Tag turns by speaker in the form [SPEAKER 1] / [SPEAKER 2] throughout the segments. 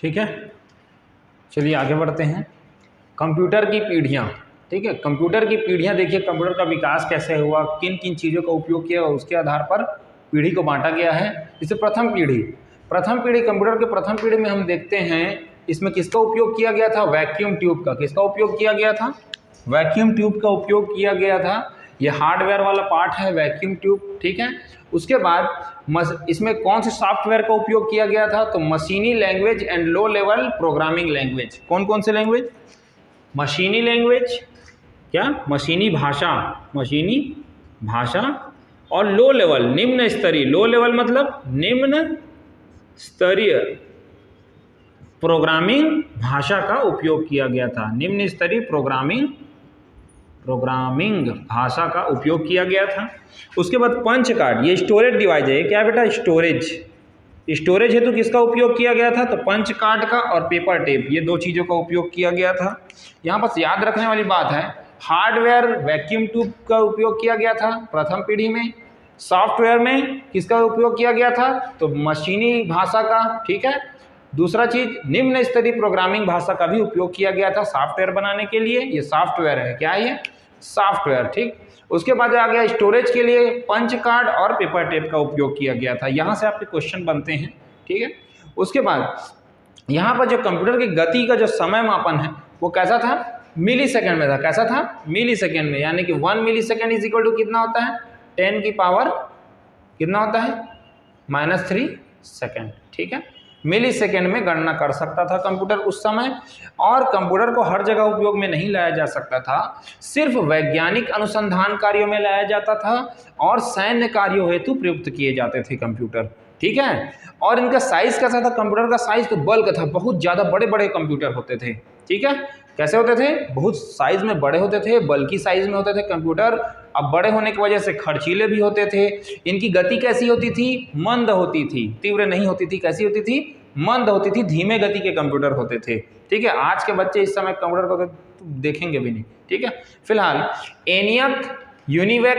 [SPEAKER 1] ठीक है, चलिए आगे बढ़ते हैं। कंप्यूटर की पीढ़ियाँ, ठीक है, कंप्यूटर की पीढ़ियाँ देखिए, कंप्यूटर का विकास कैसे हुआ, किन किन चीज़ों का उपयोग किया और उसके आधार पर पीढ़ी को बांटा गया है। जैसे प्रथम पीढ़ी, कंप्यूटर के प्रथम पीढ़ी में हम देखते हैं इसमें किसका उपयोग किया गया था, वैक्यूम ट्यूब का। किसका उपयोग किया गया था, वैक्यूम ट्यूब का उपयोग किया गया था। ये हार्डवेयर वाला पार्ट है वैक्यूम ट्यूब, ठीक है। उसके बाद इसमें कौन से सॉफ्टवेयर का उपयोग किया गया था, तो मशीनी language and low level programming language. कौन कौन से लैंग्वेज, मशीनी लैंग्वेज, क्या, मशीनी भाषा और लो लेवल, निम्न स्तरीय, लो लेवल मतलब निम्न स्तरीय प्रोग्रामिंग भाषा का उपयोग किया गया था। निम्न स्तरीय प्रोग्रामिंग भाषा का उपयोग किया गया था। उसके बाद पंच कार्ड, ये स्टोरेज डिवाइस है। क्या बेटा, स्टोरेज हेतु किसका उपयोग किया गया था, तो पंच कार्ड का और पेपर टेप, ये दो चीज़ों का उपयोग किया गया था। यहाँ पर याद रखने वाली बात है, हार्डवेयर वैक्यूम ट्यूब का उपयोग किया गया था प्रथम पीढ़ी में। सॉफ्टवेयर में किसका उपयोग किया गया था, तो मशीनी भाषा का, ठीक है। दूसरा चीज, निम्न स्तरीय प्रोग्रामिंग भाषा का भी उपयोग किया गया था सॉफ्टवेयर बनाने के लिए। ये सॉफ्टवेयर है, क्या है ये, सॉफ्टवेयर, ठीक। उसके बाद आ गया स्टोरेज के लिए पंच कार्ड और पेपर टेप का उपयोग किया गया था। यहाँ से आपके क्वेश्चन बनते हैं, ठीक है। उसके बाद यहाँ पर जो कंप्यूटर की गति का जो समय मापन है वो कैसा था, मिली सेकेंड में था। कैसा था, मिली सेकेंड में, यानी कि 1 मिली सेकेंड इज इक्वल टू कितना होता है, 10 की पावर कितना होता है, -3 सेकेंड, ठीक है। मिली सेकेंड में गणना कर सकता था कंप्यूटर उस समय। और कंप्यूटर को हर जगह उपयोग में नहीं लाया जा सकता था, सिर्फ वैज्ञानिक अनुसंधान कार्यों में लाया जाता था और सैन्य कार्यों हेतु प्रयुक्त किए जाते थे कंप्यूटर, ठीक है। और इनका साइज कैसा था, कंप्यूटर का साइज तो बल्क था, बहुत ज़्यादा बड़े बड़े कंप्यूटर होते थे, ठीक है। कैसे होते थे, बहुत साइज में बड़े होते थे, बल्कि साइज में होते थे कंप्यूटर। अब बड़े होने की वजह से खर्चीले भी होते थे। इनकी गति कैसी होती थी, मंद होती थी, तीव्र नहीं होती थी। कैसी होती थी, मंद होती थी, धीमे गति के कंप्यूटर होते थे, ठीक है। आज के बच्चे इस समय कंप्यूटर को तो देखेंगे भी नहीं, ठीक है। फिलहाल एनियक, यूनिवेक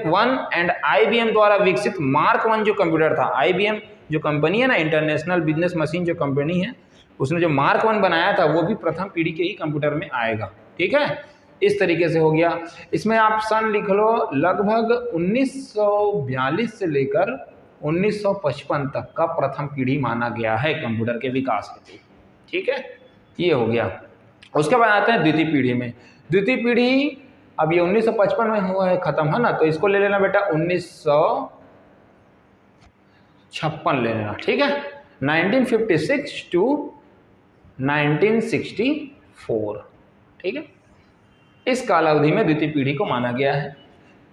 [SPEAKER 1] 1 एंड IBM द्वारा विकसित मार्क 1 जो कंप्यूटर था, IBM जो कंपनी है ना, इंटरनेशनल बिजनेस मशीन जो कंपनी है, उसने जो मार्क 1 बनाया था वो भी प्रथम पीढ़ी के ही कंप्यूटर में आएगा, ठीक है। इस तरीके से हो गया। इसमें आप सन लिख लो, लगभग 1942 से लेकर 1955 तक का प्रथम पीढ़ी माना गया है कंप्यूटर के विकास के लिए, ठीक है। ये हो गया। उसके बाद आते हैं द्वितीय पीढ़ी में। द्वितीय पीढ़ी अब ये 1955 में हुआ है, खत्म है ना, तो इसको ले लेना बेटा 1956 ले लेना, ठीक है। 1956 to 1964, ठीक है। इस काल अवधि में द्वितीय पीढ़ी को माना गया है।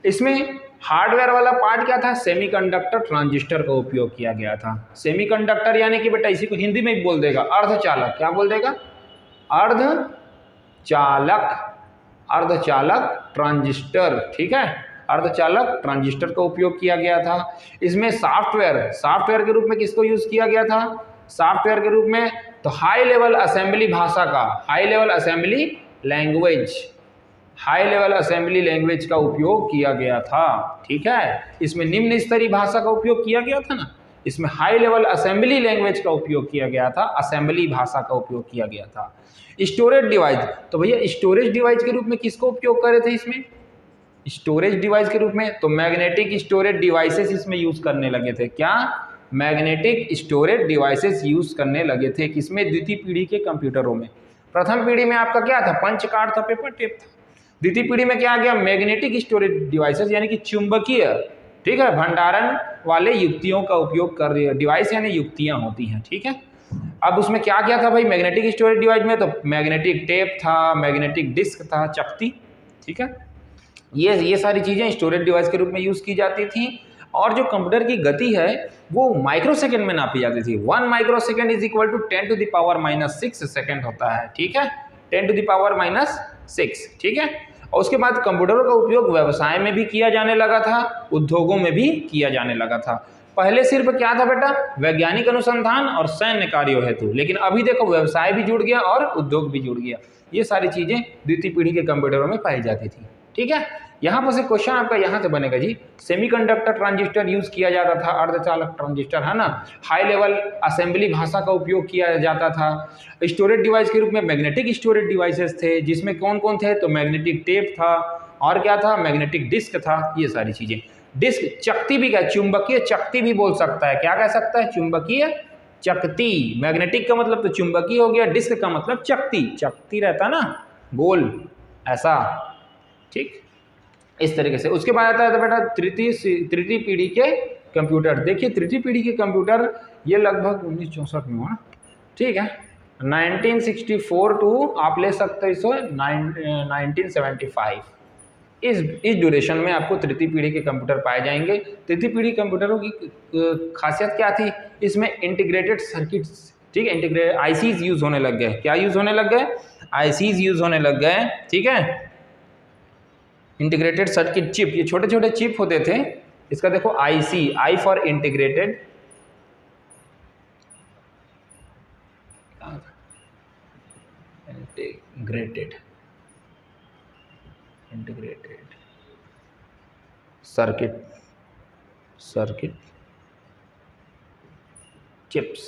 [SPEAKER 1] इसमें हार्डवेयर वाला पार्ट क्या था, सेमीकंडक्टर ट्रांजिस्टर का उपयोग किया गया था। सेमीकंडक्टर यानी कि बेटा इसी को हिंदी में ही बोल देगा, अर्धचालक। क्या बोल देगा, अर्धचालक ट्रांजिस्टर, ठीक है। अर्धचालक ट्रांजिस्टर का उपयोग किया गया था। इसमें सॉफ्टवेयर के रूप में किसको यूज किया गया था, सॉफ्टवेयर के रूप में तो हाई लेवल असेंबली भाषा का, हाई लेवल असेंबली लैंग्वेज का उपयोग किया गया था, ठीक है। इसमें निम्न स्तरीय भाषा का उपयोग किया गया था ना, इसमें हाई लेवल असेंबली लैंग्वेज का उपयोग किया गया था, असेंबली भाषा का उपयोग किया गया था। स्टोरेज डिवाइस, तो भैया स्टोरेज डिवाइस के रूप में किसको उपयोग करे थे इसमें, स्टोरेज डिवाइस के रूप में तो मैग्नेटिक स्टोरेज डिवाइसेस इसमें यूज करने लगे थे। क्या, मैग्नेटिक स्टोरेज डिवाइसेस यूज करने लगे थे किसमें, द्वितीय पीढ़ी के कंप्यूटरों में। प्रथम पीढ़ी में आपका क्या था, पंच कार्ड था, पेपर टेप था। द्वितीय पीढ़ी में क्या आ गया, मैग्नेटिक स्टोरेज डिवाइसेस यानी कि चुंबकीय, ठीक है, भंडारण वाले युक्तियों का उपयोग कर रही है। डिवाइस यानी युक्तियां होती हैं, ठीक है। अब उसमें क्या क्या था भाई, मैग्नेटिक स्टोरेज डिवाइस में तो मैग्नेटिक टेप था, मैग्नेटिक डिस्क था, चकती, ठीक है। ये सारी चीजें स्टोरेज डिवाइस के रूप में यूज की जाती थी। और जो कंप्यूटर की गति है वो माइक्रोसेकंड में नापी जाती थी। 1 microsecond is equal to 10 to the power -6 second होता है, ठीक है, 10 to the power -6, ठीक है। और उसके बाद कंप्यूटरों का उपयोग व्यवसाय में भी किया जाने लगा था, उद्योगों में भी किया जाने लगा था। पहले सिर्फ क्या था बेटा, वैज्ञानिक अनुसंधान और सैन्य कार्यों हेतु, लेकिन अभी देखो व्यवसाय भी जुड़ गया और उद्योग भी जुड़ गया। ये सारी चीजें द्वितीय पीढ़ी के कंप्यूटरों में पाई जाती थी, ठीक है। यहाँ पर से क्वेश्चन आपका यहाँ से बनेगा जी, सेमीकंडक्टर ट्रांजिस्टर यूज किया जाता था, अर्धचालक ट्रांजिस्टर है ना, हाई लेवल असेंबली भाषा का उपयोग किया जाता था। स्टोरेज डिवाइस के रूप में मैग्नेटिक स्टोरेज डिवाइसेस थे, जिसमें कौन कौन थे, तो मैग्नेटिक टेप था, और क्या था, मैग्नेटिक डिस्क था, ये सारी चीजें। डिस्क चकती भी क्या, चुंबकीय चकती भी बोल सकता है, क्या कह सकता है, चुंबकीय चकती। मैग्नेटिक का मतलब तो चुंबकीय हो गया, डिस्क का मतलब चकती, चकती रहता ना गोल ऐसा, ठीक, इस तरीके से। उसके बाद आता है तो बेटा तृतीय पीढ़ी के कंप्यूटर। देखिए तृतीय पीढ़ी के कंप्यूटर ये लगभग 1964 में हुआ, ठीक है, 1964 टू आप ले सकते हो इसे 1975, इस ड्यूरेशन में आपको तृतीय पीढ़ी के कंप्यूटर पाए जाएंगे। तृतीय पीढ़ी कंप्यूटरों की खासियत क्या थी, इसमें इंटीग्रेटेड सर्किट्स, ठीक है, इंटीग्रेटेड आईसीज यूज होने लग गए। क्या यूज होने लग गए, आईसीज यूज होने लग गए, ठीक है, इंटीग्रेटेड सर्किट चिप, ये छोटे छोटे चिप होते थे। इसका देखो IC, I for integrated, integrated circuit chips,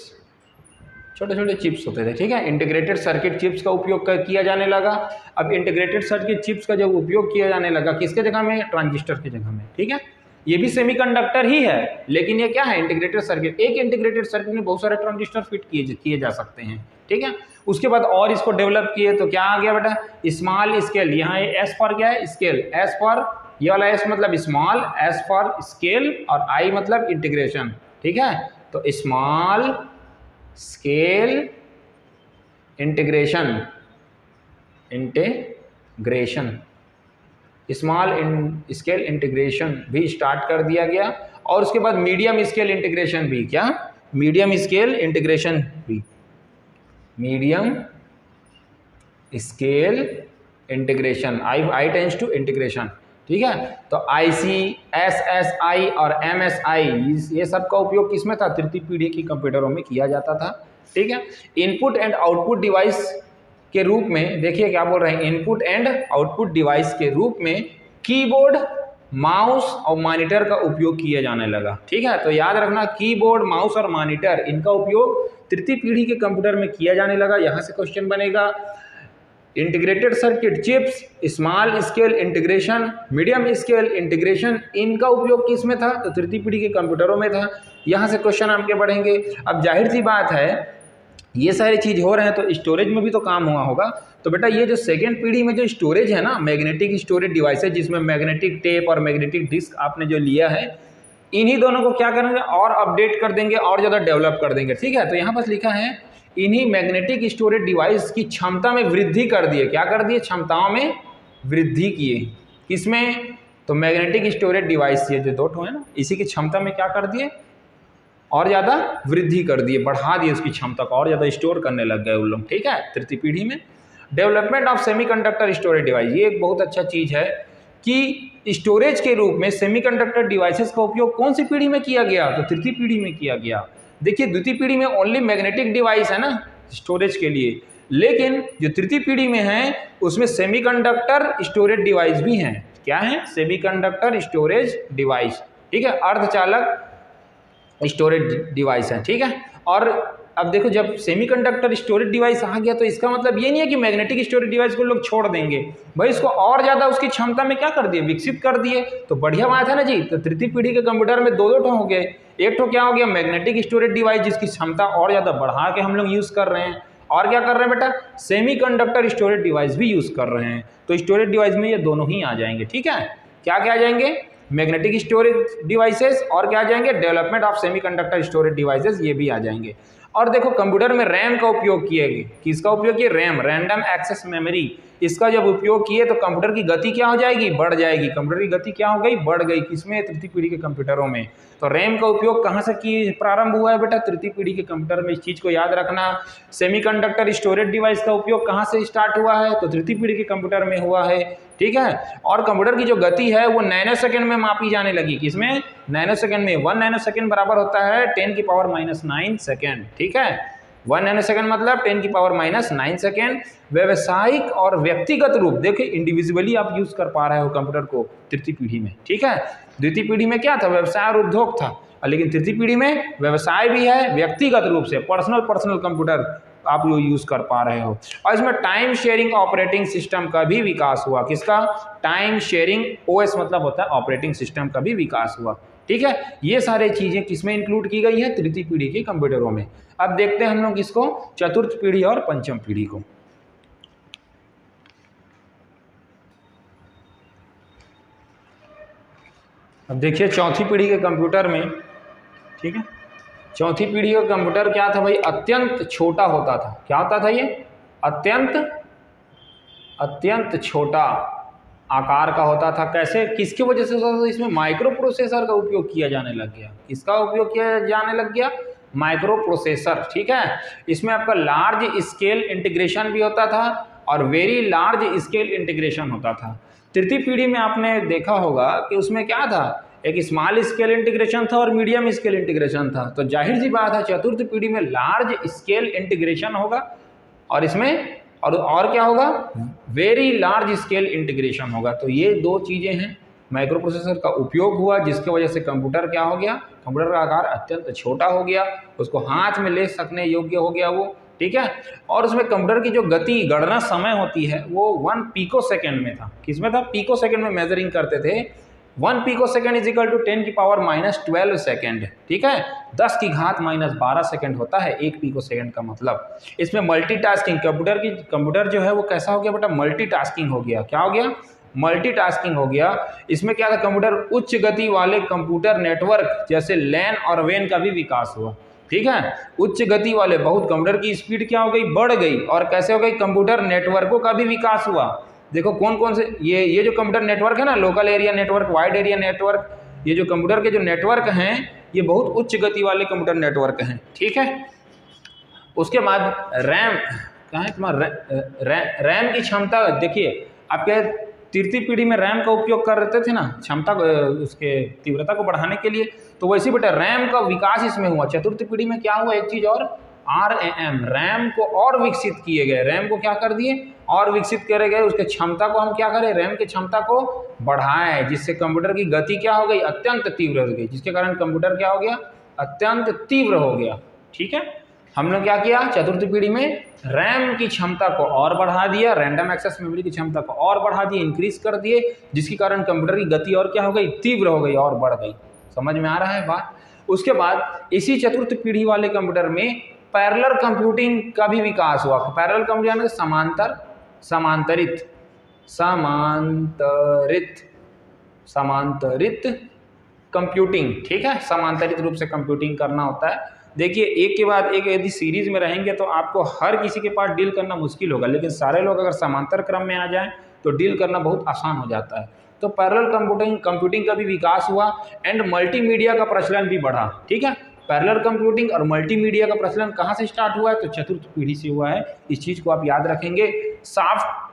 [SPEAKER 1] छोटे छोटे चिप्स होते थे, ठीक है। इंटीग्रेटेड सर्किट चिप्स का उपयोग किया जाने लगा। अब इंटीग्रेटेड सर्किट चिप्स का जब उपयोग किया जाने लगा, किसके जगह में, ट्रांजिस्टर की जगह में, ठीक है। ये भी सेमीकंडक्टर ही है, लेकिन ये क्या है, इंटीग्रेटेड सर्किट। एक इंटीग्रेटेड सर्किट में बहुत सारे ट्रांजिस्टर फिट किए जा सकते हैं, ठीक है। उसके बाद और इसको डेवलप किए तो क्या आ गया बेटा, स्मॉल स्केल। यहाँ एस फॉर क्या है, स्केल, एस फॉर, ये वाला एस मतलब स्मॉल, एस फॉर स्केल, और आई मतलब इंटीग्रेशन, ठीक है। तो small scale integration, small scale integration भी स्टार्ट कर दिया गया। और उसके बाद मीडियम स्केल इंटीग्रेशन भी, क्या, मीडियम स्केल इंटीग्रेशन भी, medium scale integration, I tends to integration, ठीक है। तो आईसी, एसएसआई और एमएसआई, ये सब का उपयोग किसमें था, तृतीय पीढ़ी की कंप्यूटरों में किया जाता था, ठीक है। इनपुट एंड आउटपुट डिवाइस के रूप में, देखिए क्या बोल रहे हैं, इनपुट एंड आउटपुट डिवाइस के रूप में कीबोर्ड, माउस और मॉनिटर का उपयोग किया जाने लगा, ठीक है। तो याद रखना, कीबोर्ड, माउस और मॉनिटर, इनका उपयोग तृतीय पीढ़ी के कंप्यूटर में किया जाने लगा। यहाँ से क्वेश्चन बनेगा, integrated circuit chips, small scale integration, medium scale integration, इनका उपयोग किस में था, तो तृतीय पीढ़ी के कंप्यूटरों में था। यहाँ से क्वेश्चन आपके बढ़ेंगे। अब जाहिर सी बात है, ये सारी चीज़ हो रहे हैं तो स्टोरेज में भी तो काम हुआ होगा। तो बेटा ये जो सेकेंड पीढ़ी में जो स्टोरेज है ना, मैग्नेटिक स्टोरेज डिवाइस है, जिसमें मैग्नेटिक टेप और मैग्नेटिक डिस्क आपने जो लिया है, इन्हीं दोनों को क्या करेंगे, और अपडेट कर देंगे, और ज़्यादा डेवलप कर देंगे, ठीक है। तो यहाँ पर लिखा है, इन्हीं मैग्नेटिक स्टोरेज डिवाइस की क्षमता में वृद्धि कर दिए। क्या कर दिए, क्षमताओं में वृद्धि किए, किसमें, तो मैग्नेटिक स्टोरेज डिवाइस, ये जो दो ठो है ना, इसी की क्षमता में क्या कर दिए, और ज़्यादा वृद्धि कर दिए, बढ़ा दिए उसकी क्षमता को, और ज़्यादा स्टोर करने लग गए उन लोग, ठीक है, तृतीय पीढ़ी में। Development of semiconductor storage device, ये एक बहुत अच्छा चीज़ है कि स्टोरेज के रूप में सेमीकंडक्टर डिवाइसेस का उपयोग कौन सी पीढ़ी में किया गया, तो तृतीय पीढ़ी में किया गया। देखिए द्वितीय पीढ़ी में ओनली मैग्नेटिक डिवाइस है ना स्टोरेज के लिए, लेकिन जो तृतीय पीढ़ी में है उसमें सेमीकंडक्टर स्टोरेज डिवाइस भी हैं। क्या है, सेमीकंडक्टर स्टोरेज डिवाइस, ठीक है, अर्धचालक स्टोरेज डिवाइस है, ठीक है। और अब देखो, जब सेमीकंडक्टर स्टोरेज डिवाइस आ गया तो इसका मतलब ये नहीं है कि मैग्नेटिक स्टोरेज डिवाइस को लोग छोड़ देंगे, भाई इसको और ज़्यादा उसकी क्षमता में क्या कर दिए, विकसित कर दिए। तो बढ़िया बात है ना जी। तो तृतीय पीढ़ी के कंप्यूटर में दो ठो हो गए, एक ठो क्या हो गया, मैग्नेटिक स्टोरेज डिवाइस जिसकी क्षमता और ज़्यादा बढ़ा के हम लोग यूज़ कर रहे हैं, और क्या कर रहे हैं बेटा, सेमीकंडक्टर स्टोरेज डिवाइस भी यूज़ कर रहे हैं। तो स्टोरेज डिवाइस में ये दोनों ही आ जाएंगे, ठीक है। क्या क्या आ जाएंगे, मैग्नेटिक स्टोरेज डिवाइसेस, और क्या आ जाएंगे, development of semiconductor storage devices, ये भी आ जाएंगे। और देखो कंप्यूटर में रैम का उपयोग किया गया, किसका उपयोग किया, रैम, रैंडम एक्सेस मेमोरी, इसका जब उपयोग किए तो कंप्यूटर की गति क्या हो जाएगी, बढ़ जाएगी। कंप्यूटर की गति क्या हो गई, बढ़ गई, किसमें, तृतीय पीढ़ी के कंप्यूटरों में। तो रैम का उपयोग कहाँ से प्रारंभ हुआ है बेटा, तृतीय पीढ़ी के कंप्यूटर में। इस चीज़ को याद रखना। सेमीकंडक्टर स्टोरेज डिवाइस का उपयोग कहाँ से स्टार्ट हुआ है, तो तृतीय पीढ़ी के कंप्यूटर में हुआ है, ठीक है। और कंप्यूटर की जो गति है वो नैनो सेकंड में मापी जाने लगी, किसमें, नैनो सेकंड में। 1 नैनो सेकंड बराबर होता है 10⁻⁹ सेकंड, ठीक है। 1 नैनो सेकेंड मतलब 10⁻⁹ सेकेंड। व्यवसायिक और व्यक्तिगत रूप, देखिए इंडिविजुअली आप यूज कर पा रहे हो कंप्यूटर को तृतीय पीढ़ी में, ठीक है। द्वितीय पीढ़ी में क्या था, व्यवसाय और उद्योग था, लेकिन तृतीय पीढ़ी में व्यवसाय भी है, व्यक्तिगत रूप से पर्सनल कंप्यूटर आप यूज कर पा रहे हो। और इसमें टाइम शेयरिंग ऑपरेटिंग सिस्टम का भी विकास हुआ। किसका, टाइम शेयरिंग, ओएस मतलब होता है ऑपरेटिंग सिस्टम का भी विकास हुआ, ठीक है। ये सारी चीजें किसमें इंक्लूड की गई है, तृतीय पीढ़ी के कंप्यूटरों में। अब देखते हैं हम लोग इसको चतुर्थ पीढ़ी और पंचम पीढ़ी को। अब देखिए चौथी पीढ़ी के कंप्यूटर में, ठीक है, चौथी पीढ़ी का कंप्यूटर क्या था भाई, अत्यंत छोटा होता था। क्या होता था ये, अत्यंत छोटा आकार का होता था। कैसे, किसकी वजह से होता था, इसमें माइक्रो प्रोसेसर का उपयोग किया जाने लग गया। किसका उपयोग किया जाने लग गया, माइक्रो प्रोसेसर, ठीक है। इसमें आपका लार्ज स्केल इंटीग्रेशन भी होता था और वेरी लार्ज स्केल इंटीग्रेशन होता था। तृतीय पीढ़ी में आपने देखा होगा कि उसमें क्या था, एक स्मॉल स्केल इंटीग्रेशन था और मीडियम स्केल इंटीग्रेशन था। तो जाहिर सी बात है चतुर्थ पीढ़ी में लार्ज स्केल इंटीग्रेशन होगा और इसमें और क्या होगा, वेरी लार्ज स्केल इंटीग्रेशन होगा। तो ये दो चीज़ें हैं, माइक्रो प्रोसेसर का उपयोग हुआ जिसकी वजह से कंप्यूटर क्या हो गया, कंप्यूटर का आकार अत्यंत छोटा हो गया, उसको हाथ में ले सकने योग्य हो गया वो, ठीक है। और उसमें कंप्यूटर की जो गति, गणना समय होती है वो 1 पिकोसेकंड में था। किसमें था, पिकोसेकंड में मेजरिंग करते थे। 1 picosecond is equal to 10⁻⁻12 second, ठीक है। 10⁻⁻12 सेकेंड होता है 1 पिकोसेकंड का मतलब। इसमें मल्टीटास्किंग, कंप्यूटर जो है वो कैसा हो गया बेटा, मल्टीटास्किंग हो गया। क्या हो गया, मल्टीटास्किंग हो गया। इसमें क्या था, कंप्यूटर उच्च गति वाले कंप्यूटर नेटवर्क जैसे लैन और वैन का भी विकास हुआ, ठीक है। उच्च गति वाले, बहुत कंप्यूटर की स्पीड क्या हो गई, बढ़ गई। और कैसे हो गई, कंप्यूटर नेटवर्कों का भी विकास हुआ। देखो कौन कौन से, ये जो कंप्यूटर नेटवर्क है ना, local area network, wide area network, ये जो कंप्यूटर के जो नेटवर्क हैं ये बहुत उच्च गति वाले कंप्यूटर नेटवर्क हैं, ठीक है। उसके बाद रैम, कहाँ है तुम्हारा रैम की क्षमता। देखिए आपके तृतीय पीढ़ी में रैम का उपयोग कर रहे थे ना, क्षमता उसके तीव्रता को बढ़ाने के लिए, तो वैसे बेटा रैम का विकास इसमें हुआ। चतुर्थ पीढ़ी में क्या हुआ, एक चीज और, RAM, रैम को और विकसित किए गए। रैम को क्या कर दिए, और विकसित करे गए। उसके क्षमता को हम क्या करें, रैम की क्षमता को बढ़ाएं, जिससे कंप्यूटर की गति क्या हो गई, अत्यंत तीव्र हो गई, जिसके कारण कंप्यूटर क्या हो गया, अत्यंत तीव्र हो गया, ठीक है। हमने क्या किया, चतुर्थ पीढ़ी में रैम की क्षमता को और बढ़ा दिया, रैंडम एक्सेस मेमोरी की क्षमता को और बढ़ा दिए, इंक्रीज कर दिए, जिसके कारण कंप्यूटर की गति और क्या हो गई, तीव्र हो गई और बढ़ गई। समझ में आ रहा है बात। उसके बाद इसी चतुर्थ पीढ़ी वाले कंप्यूटर में पैरेलल कंप्यूटिंग का भी विकास हुआ। पैरेलल कंप्यूटिंग यानी समांतरित कंप्यूटिंग, ठीक है। समांतरित रूप से कंप्यूटिंग करना होता है। देखिए एक के बाद एक यदि सीरीज में रहेंगे तो आपको हर किसी के पास डील करना मुश्किल होगा, लेकिन सारे लोग अगर समांतर क्रम में आ जाएं तो डील करना बहुत आसान हो जाता है। तो पैरेलल कंप्यूटिंग का भी विकास हुआ एंड मल्टीमीडिया का प्रचलन भी बढ़ा, ठीक है। पैरेलल कंप्यूटिंग और मल्टीमीडिया का प्रचलन कहाँ से स्टार्ट हुआ है, तो चतुर्थ पीढ़ी से हुआ है। इस चीज़ को आप याद रखेंगे।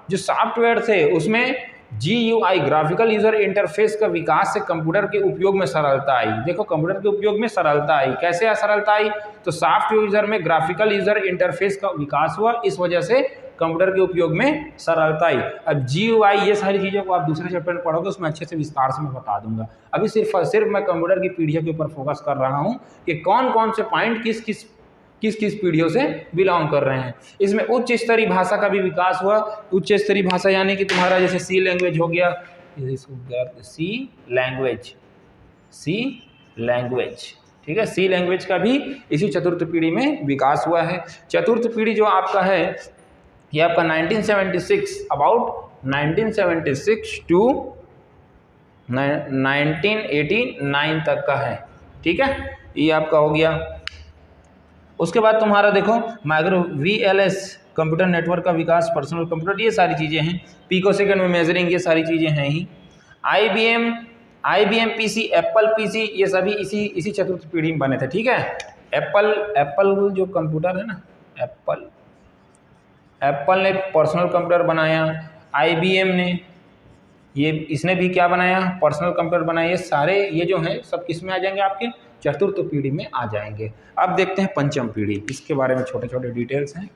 [SPEAKER 1] जो सॉफ्टवेयर थे उसमें GUI, ग्राफिकल यूजर इंटरफेस का विकास से कंप्यूटर के उपयोग में सरलता आई। देखो कंप्यूटर के उपयोग में सरलता आई, कैसे सरलता आई, तो सॉफ्टवेयर यूजर में ग्राफिकल यूजर इंटरफेस का विकास हुआ, इस वजह से कंप्यूटर के उपयोग में सरलता आई। अब GUI, ये सारी चीज़ों को आप दूसरे चैप्टर में पढ़ोगे, उसमें अच्छे से विस्तार से मैं बता दूंगा। अभी सिर्फ मैं कंप्यूटर की पीढ़ियों के ऊपर फोकस कर रहा हूँ कि कौन कौन से पॉइंट किस किस पीढ़ियों से बिलोंग कर रहे हैं। इसमें उच्च स्तरीय भाषा का भी विकास हुआ। उच्च स्तरीय भाषा यानी कि तुम्हारा जैसे सी लैंग्वेज हो गया, सी लैंग्वेज, ठीक है। सी लैंग्वेज का भी इसी चतुर्थ पीढ़ी में विकास हुआ है। चतुर्थ पीढ़ी जो आपका है ये आपका 1976 टू 1989 तक का है, ठीक है। ये आपका हो गया। उसके बाद तुम्हारा देखो माइक्रो VLS कंप्यूटर नेटवर्क का विकास, पर्सनल कंप्यूटर, ये सारी चीज़ें हैं। पिकोसेकंड में मेजरिंग, ये सारी चीज़ें हैं ही। IBM PC, एप्पल PC, ये सभी इसी चतुर्थ पीढ़ी में बने थे, ठीक है। एप्पल जो कंप्यूटर है ना, एप्पल ने पर्सनल कंप्यूटर बनाया। IBM ने इसने भी क्या बनाया, पर्सनल कंप्यूटर बनाया। ये सारे ये जो हैं सब किस में आ जाएंगे, आपके चतुर्थ पीढ़ी में आ जाएंगे। अब देखते हैं पंचम पीढ़ी, इसके बारे में छोटे छोटे डिटेल्स हैं।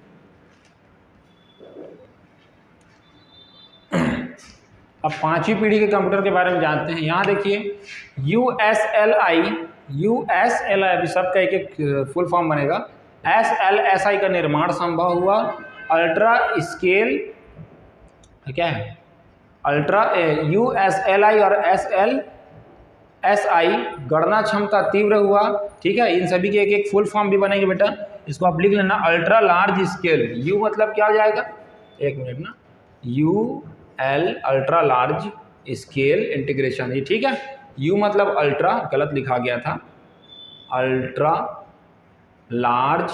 [SPEAKER 1] अब पांचवी पीढ़ी के कंप्यूटर के बारे में जानते हैं। यहाँ देखिए USLI अभी सबका एक एक फुल फॉर्म बनेगा। SLSI का निर्माण संभव हुआ। अल्ट्रा स्केल क्या है, अल्ट्रा USLI और SLSI गणना क्षमता तीव्र हुआ। ठीक है, इन सभी के एक एक फुल फॉर्म भी बनेंगे बेटा, इसको आप लिख लेना। अल्ट्रा लार्ज स्केल, U मतलब क्या हो जाएगा, एक मिनट ना, UL ultra large scale integration, ये ठीक है। U मतलब अल्ट्रा, गलत लिखा गया था, ultra large,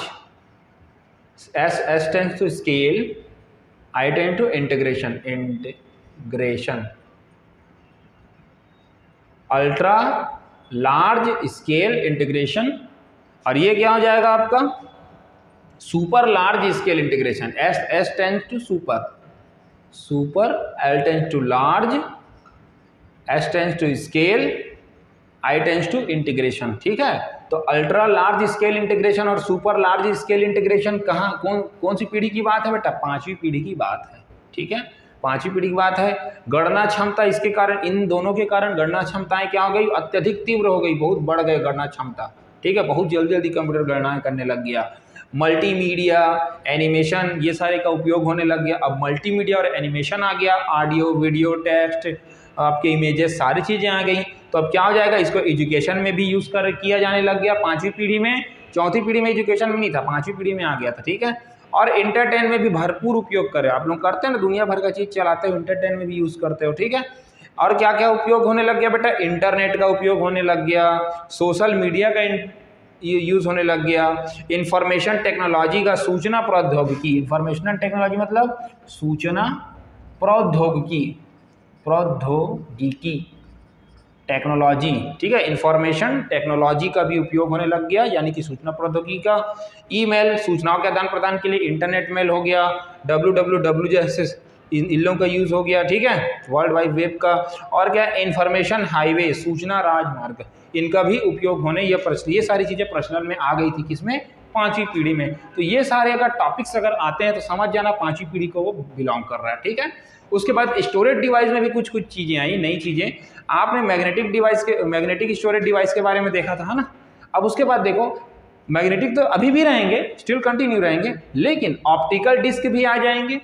[SPEAKER 1] S tends to scale, I tends to integration, ultra large scale integration. और ये क्या हो जाएगा आपका, super large scale integration. S tends to super, L tends to large, S tends to scale, I tends to integration. ठीक है, तो ultra large scale integration और सुपर लार्ज स्केल इंटीग्रेशन कहाँ, कौन सी पीढ़ी की बात है बेटा, पांचवी पीढ़ी की बात है। ठीक है, पांचवी पीढ़ी की बात है। गणना क्षमता, इसके कारण, इन दोनों के कारण गणना क्षमताएं क्या हो गई, अत्यधिक तीव्र हो गई, बहुत बढ़ गए गणना क्षमता। ठीक है, बहुत जल्दी जल्दी कंप्यूटर गणनाएं करने लग गया। मल्टीमीडिया, एनिमेशन, ये सारे का उपयोग होने लग गया। अब मल्टीमीडिया और एनिमेशन आ गया, ऑडियो, वीडियो, टेक्स्ट, आपके इमेजेस, सारी चीज़ें आ गई। तो अब क्या हो जाएगा, इसको एजुकेशन में भी यूज़ किया जाने लग गया पांचवी पीढ़ी में। चौथी पीढ़ी में एजुकेशन में नहीं था, पांचवी पीढ़ी में आ गया था। ठीक है, और एंटरटेन में भी भरपूर उपयोग करे। आप लोग करते हैं ना, दुनिया भर का चीज़ चलाते हो, एंटरटेन में भी यूज़ करते हो। ठीक है, और क्या क्या उपयोग होने लग गया बेटा, इंटरनेट का उपयोग होने लग गया, सोशल मीडिया का यूज़ होने लग गया, इंफॉर्मेशन टेक्नोलॉजी का, सूचना प्रौद्योगिकी, इंफॉर्मेशनल टेक्नोलॉजी मतलब सूचना प्रौद्योगिकी टेक्नोलॉजी। ठीक है, इंफॉर्मेशन टेक्नोलॉजी का भी उपयोग होने लग गया, यानी कि सूचना प्रौद्योगिकी का। ईमेल, सूचनाओं के आदान प्रदान के लिए इंटरनेट मेल हो गया। www जैसे इन लोगों का यूज़ हो गया। ठीक है, वर्ल्ड वाइड वेब का। और क्या, इंफॉर्मेशन हाईवे, सूचना राजमार्ग, इनका भी उपयोग होने, ये सारी चीज़ें प्रचलन में आ गई थी, किसमें, पांचवी पीढ़ी में। तो ये सारे अगर टॉपिक्स अगर आते हैं तो समझ जाना पांचवी पीढ़ी को वो बिलोंग कर रहा है। ठीक है, उसके बाद स्टोरेज डिवाइस में भी कुछ चीज़ें आई, नई चीज़ें। आपने मैग्नेटिक स्टोरेज डिवाइस के बारे में देखा था, है ना। अब उसके बाद देखो, मैग्नेटिक तो अभी भी रहेंगे, स्टिल कंटिन्यू रहेंगे, लेकिन ऑप्टिकल डिस्क भी आ जाएंगे।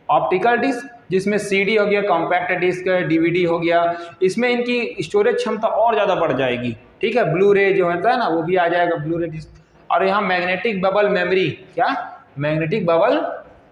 [SPEAKER 1] ऑप्टिकल डिस्क जिसमें CD हो गया, कॉम्पैक्ट डिस्क, DVD हो गया, इसमें इनकी स्टोरेज क्षमता और ज़्यादा बढ़ जाएगी। ठीक है, ब्लू रे जो होता है ना, वो भी आ जाएगा, ब्लू रे डिस्क। और यहाँ मैग्नेटिक बबल मेमोरी, क्या, मैग्नेटिक बबल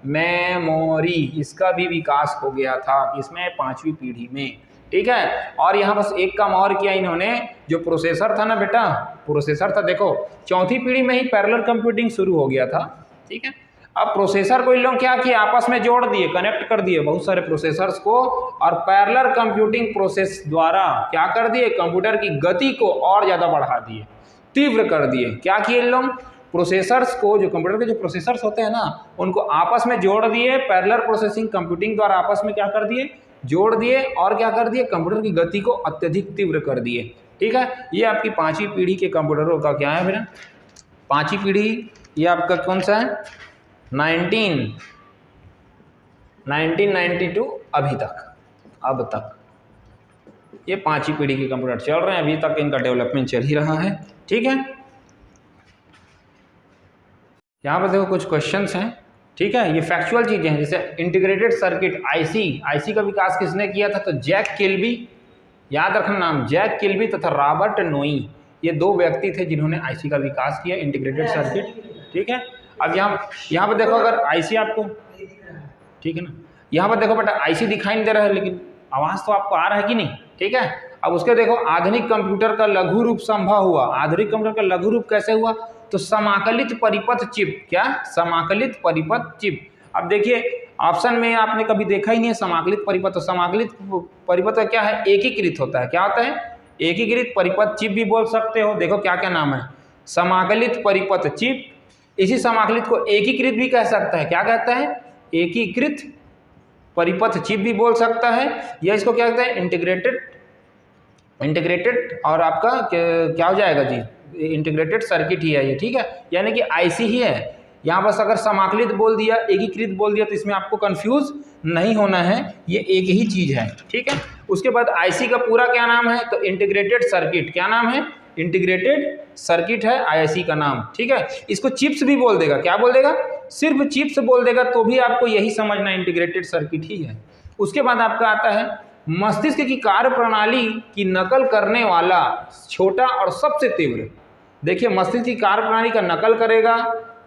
[SPEAKER 1] मेमोरी, इसका भी विकास हो गया था, इसमें पांचवी पीढ़ी में। ठीक है, और यहाँ बस एक काम और किया इन्होंने, जो प्रोसेसर था ना बेटा, प्रोसेसर था, देखो चौथी पीढ़ी में ही पैरेलल कंप्यूटिंग शुरू हो गया था। ठीक है, अब प्रोसेसर को इन लोग क्या किया, आपस में जोड़ दिए, कनेक्ट कर दिए बहुत सारे प्रोसेसर्स को, और पैरेलल कंप्यूटिंग प्रोसेस द्वारा क्या कर दिए, कंप्यूटर की गति को और ज़्यादा बढ़ा दिए, तीव्र कर दिए। क्या किए इन लोग, प्रोसेसर्स को, जो कंप्यूटर के जो प्रोसेसर्स होते हैं ना, उनको आपस में जोड़ दिए, पैरेलल प्रोसेसिंग कंप्यूटिंग द्वारा आपस में क्या कर दिए, जोड़ दिए, और क्या कर दिए, कंप्यूटर की गति को अत्यधिक तीव्र कर दिए। ठीक है, ये आपकी पांचवी पीढ़ी के कंप्यूटरों का क्या है बेटा, पांचवी पीढ़ी, ये आपका कौन सा है, 1992 अभी तक, अब तक ये पांचवी पीढ़ी के कंप्यूटर चल रहे हैं, अभी तक इनका डेवलपमेंट चल ही रहा है। ठीक है, यहाँ पर देखो कुछ क्वेश्चंस हैं। ठीक है, ये फैक्चुअल चीज़ें हैं, जैसे इंटीग्रेटेड सर्किट, आईसी का विकास किसने किया था, तो जैक किल्बी, याद रखना नाम, जैक किल्बी तथा रॉबर्ट नोई, ये दो व्यक्ति थे जिन्होंने आईसी का विकास किया, इंटीग्रेटेड सर्किट। ठीक है, अब यहाँ पर देखो, अगर आईसी आपको, ठीक है ना, यहाँ पर देखो बेटा आईसी दिखाई नहीं दे रहा है, लेकिन आवाज़ तो आपको आ रहा है कि नहीं। ठीक है, अब उसके देखो, आधुनिक कंप्यूटर का लघु रूप संभव हुआ। आधुनिक कंप्यूटर का लघु रूप कैसे हुआ, तो समाकलित परिपथ चिप, क्या, समाकलित परिपथ चिप। अब देखिए ऑप्शन में आपने कभी देखा ही नहीं है समाकलित परिपथ, तो समाकलित परिपथ क्या है, एकीकृत होता है। क्या होता है, एकीकृत परिपथ चिप भी बोल सकते हो। देखो क्या क्या नाम है, समाकलित परिपथ चिप, इसी समाकलित को एकीकृत भी कह सकता है। क्या कहता है, एकीकृत परिपथ चिप भी बोल सकता है, या इसको क्या कहता है, इंटीग्रेटेड इंटीग्रेटेड और आपका क्या हो जाएगा जी, इंटीग्रेटेड सर्किट ही है ये, ठीक है, यानी कि आईसी ही है। यहाँ बस अगर समाकलित बोल दिया, एकीकृत बोल दिया तो इसमें आपको कंफ्यूज नहीं होना है, ये एक ही चीज़ है, ठीक है। उसके बाद आईसी का पूरा क्या नाम है, तो इंटीग्रेटेड सर्किट, क्या नाम है, इंटीग्रेटेड सर्किट है आईसी का नाम, ठीक है। इसको चिप्स भी बोल देगा, क्या बोल देगा, सिर्फ चिप्स बोल देगा तो भी आपको यही समझना इंटीग्रेटेड सर्किट ही है। उसके बाद आपका आता है मस्तिष्क की कार्य प्रणाली की नकल करने वाला छोटा और सबसे तीव्र। देखिए मस्तिष्क की कार्य प्रणाली का नकल करेगा,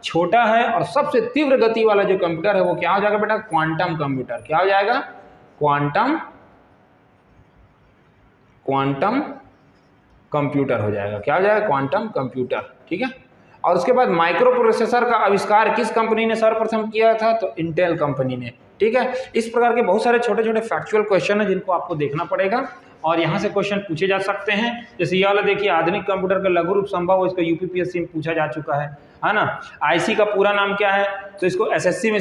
[SPEAKER 1] छोटा है और सबसे तीव्र गति वाला जो कंप्यूटर है वो क्या हो जाएगा बेटा, क्वांटम कंप्यूटर। क्या हो जाएगा, क्वांटम कंप्यूटर हो जाएगा। क्या हो जाएगा, क्वांटम कंप्यूटर, ठीक है। और उसके बाद माइक्रो प्रोसेसर का आविष्कार किस कंपनी ने सर्वप्रथम किया था, तो इंटेल कंपनी ने, ठीक है। इस प्रकार के बहुत सारे छोटे छोटे फैक्चुअल क्वेश्चन है जिनको आपको देखना पड़ेगा और यहाँ से क्वेश्चन पूछे जा सकते हैं। जैसे ये वाला देखिए, आधुनिक कंप्यूटर का लघु रूप संभव हो, इसका यूपीपीएससी में पूछा जा चुका है ना। आईसी का पूरा नाम क्या है, तो इसको एसएससी में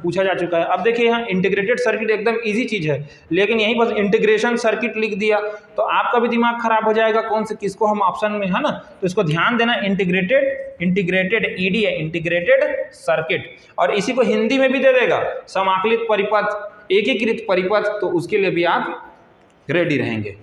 [SPEAKER 1] पूछा जा चुका है। अब देखिए यहाँ इंटीग्रेटेड सर्किट एकदम इजी चीज़ है, लेकिन यहीं बस इंटीग्रेशन सर्किट लिख दिया तो आपका भी दिमाग खराब हो जाएगा, कौन से किसको हम ऑप्शन में, है ना। तो इसको ध्यान देना, इंटीग्रेटेड ईडी है, इंटीग्रेटेड सर्किट। और इसी को हिंदी में भी दे देगा, समाकलित परिपथ, एकीकृत परिपथ, तो उसके लिए भी आप रेडी रहेंगे।